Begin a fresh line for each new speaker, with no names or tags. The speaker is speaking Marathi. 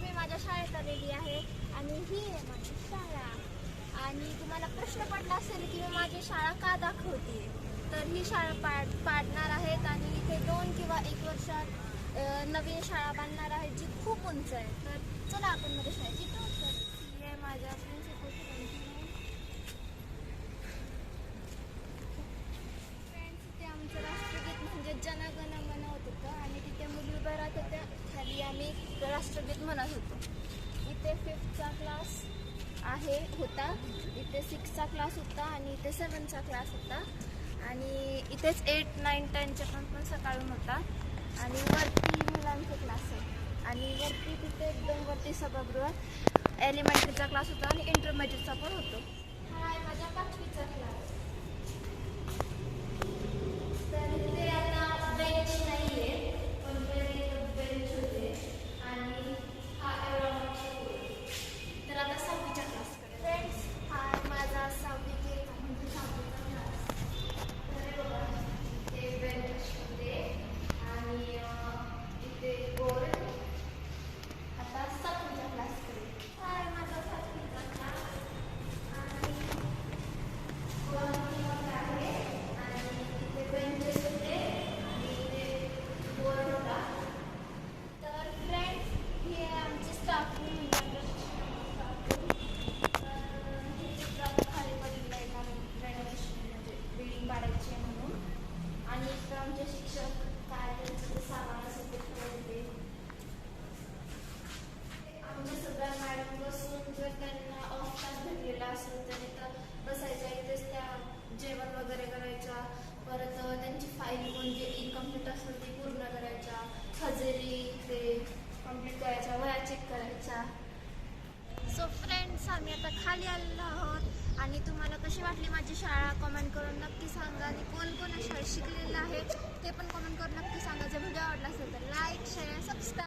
मी माझ्या शाळेत आलेली आहे आणि ही आहे माझी शाळा. आणि तुम्हाला प्रश्न पडला असेल की मी माझी शाळा का दाखवते, तर ही शाळा पाडणार आहेत आणि इथे 2 किंवा 1 वर्षात नवीन शाळा बांधणार आहेत जी खूप उंच आहे. तर चला आपण माझ्या शाळेची टूर करू. ही आहे माझ्या प्रिन्सिपल फ्रेंड्स. इथे आमचं राष्ट्रगीत म्हणजे जन गण मन होत होतं आणि तिथे मुली उभ्या राहत होत्या, खाली आम्ही राष्ट्रगीत म्हणत होतो. इथे 5th चा क्लास होता, इथे 6th चा क्लास होता आणि इथे 7th चा क्लास होता आणि इथेच 8, 9, 10चे पण सकाळून होता आणि वरती मुलांचे क्लास आहे आणि वरती तिथे एकदम वरती सभागृहात एलिमेंटरीचा क्लास होता आणि इंटरमिडिएटचा पण होतो. हा आहे माझ्या 5वीचा क्लास. तर इथे आता बेंच नाही आहे, पण बेंच होते आणि हा एवढा मोठा बोर्ड. तर आता 6वीच्या क्लासकडे. फ्रेंड्स, हा आहे माझा 6वी म्हणजे 6वीचा क्लास. तर बघा, इथे बेंच होते आणि इथे बोर्ड. आता 7वीच्या क्लासकडे. हा आहे माझा 7वीचा क्लास आणि बोर्ड आहे आणि इथे बेंचेस होते आणि इथे बोर्ड होता. तर फ्रेंड्स, ही आहे आमची स्टाफ रूम म्हणजे खाली पडलेलं आहे कारण रेनोव्हेशन म्हणजे बिल्डिंग पाडायची आहे म्हणून. आणि इथं आमचे शिक्षक काय त्यांचं ते सामान असेल ते ठेवते. आमच्या सगळ्या मॅडम बसून जर त्यांना ऑफ तास भेटलेला असेल तर इथं बसायच्या, इथेच त्या जेवण वगैरे करायच्या. परत त्यांची फाईल म्हणजे इनकम्प्लीट असेल ती पूर्ण करायच्या, हजेरी ते कम्प्लीट करायच्या, वया चेक करायच्या. सो फ्रेंड्स, आम्ही आता खाली आलेलो आहोत आणि तुम्हाला कशी वाटली माझी शाळा कमेंट करून नक्की सांगा आणि कोण कोण शाळेत शिकलेलं आहे ते पण कमेंट करून नक्की सांगा. जर व्हिडिओ आवडला असेल तर लाईक, शेअर, सबस्क्राईब.